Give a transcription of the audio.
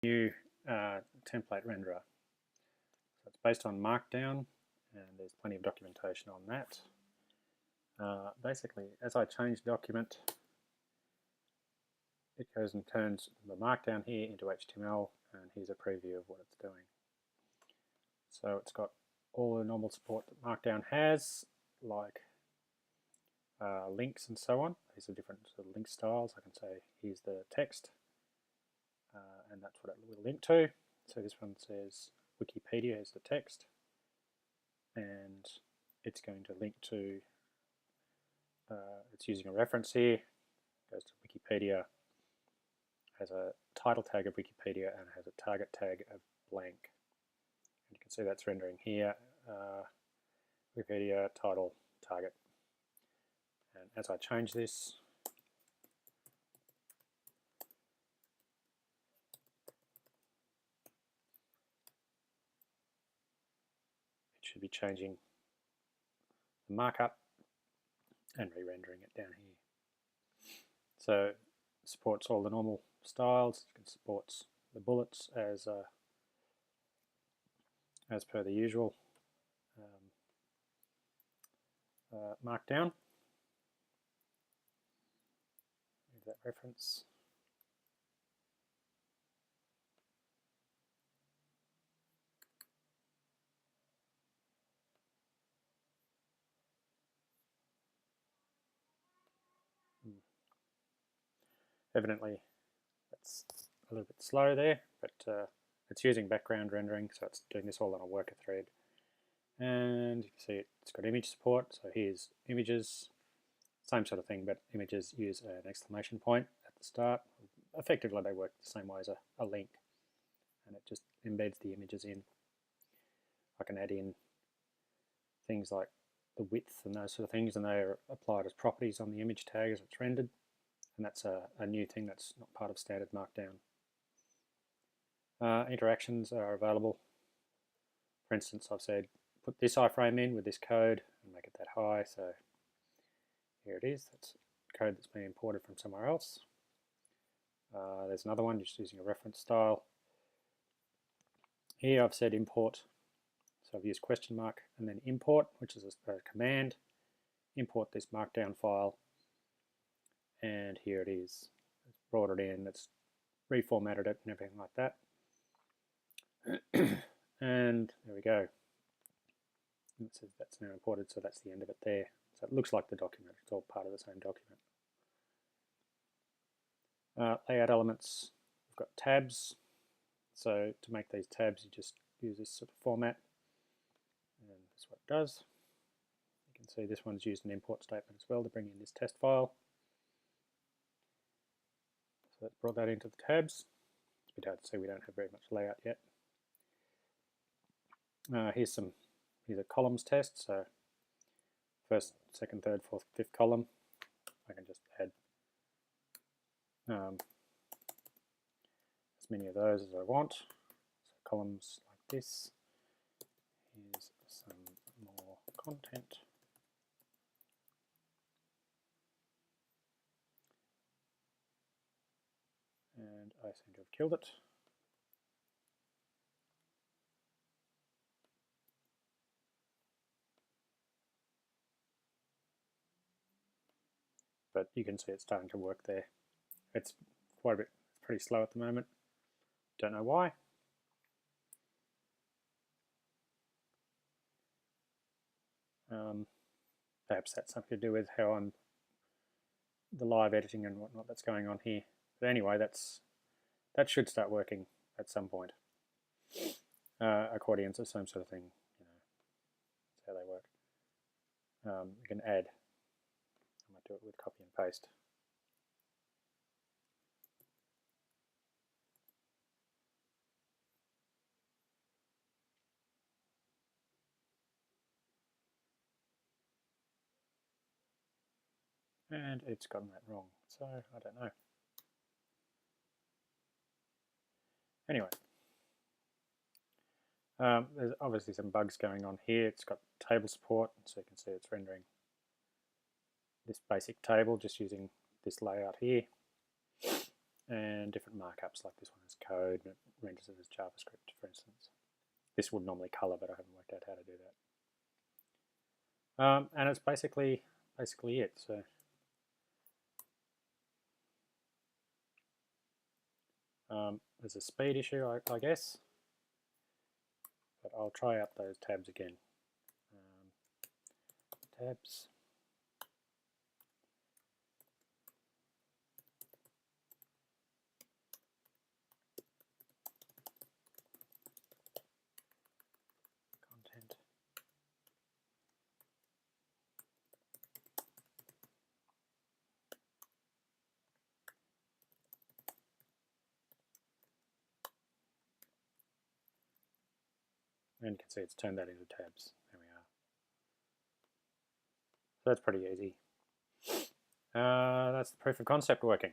new template renderer. So it's based on Markdown, and there's plenty of documentation on that. Basically, as I change the document, it goes and turns the Markdown here into HTML, and here's a preview of what it's doing. So it's got all the normal support that Markdown has, like links and so on. These are different sort of link styles. I can say here's the text, and that's what it will link to. So this one says Wikipedia is the text, and it's going to link to, it's using a reference here, goes to Wikipedia, has a title tag of Wikipedia, and has a target tag of blank. And you can see that's rendering here, Wikipedia, title, target. And as I change this, it should be changing the markup and re-rendering it down here. So it supports all the normal styles. It supports the bullets as per the usual Markdown. Move that reference. Evidently, that's a little bit slow there, but it's using background rendering, so it's doing this all on a worker thread. And you can see it's got image support, so here's images, same sort of thing, but images use an exclamation point at the start. Effectively, they work the same way as a link, and it just embeds the images in. I can add in things like the width and those sort of things, and they are applied as properties on the image tag as it's rendered. And that's a new thing that's not part of standard Markdown. Interactions are available. For instance, I've said put this iframe in with this code and make it that high. So here it is. That's code that's been imported from somewhere else. There's another one just using a reference style. Here I've said import. So I've used question mark and then import, which is a command. Import this Markdown file. And here it is. It's brought it in, it's reformatted it and everything like that. And there we go. And it says that's now imported, so that's the end of it there. So it looks like the document, it's all part of the same document. Layout elements, we've got tabs. So to make these tabs, you just use this sort of format. And that's what it does. You can see this one's used an import statement as well to bring in this test file. So let's brought that into the tabs. It's a bit hard to see, we don't have very much layout yet. Here's a columns test. So first, second, third, fourth, fifth column. I can just add as many of those as I want. So columns like this. Here's some more content. And I seem to have killed it. But you can see it's starting to work there. It's quite a bit, it's pretty slow at the moment. Don't know why. Perhaps that's something to do with how I'm the live editing and whatnot that's going on here. But anyway, that should start working at some point. Accordions are the same sort of thing, you know, that's how they work. You can add. I might do it with copy and paste. And it's gotten that wrong, so I don't know. Anyway, there's obviously some bugs going on here. It's got table support, so you can see it's rendering this basic table just using this layout here, and different markups like this one is code, and it renders it as JavaScript, for instance. This would normally color, but I haven't worked out how to do that. And it's basically it. So there's a speed issue, I guess, but I'll try out those tabs again. Tabs. Content. And you can see it's turned that into tabs. There we are. So that's pretty easy. That's the proof of concept working.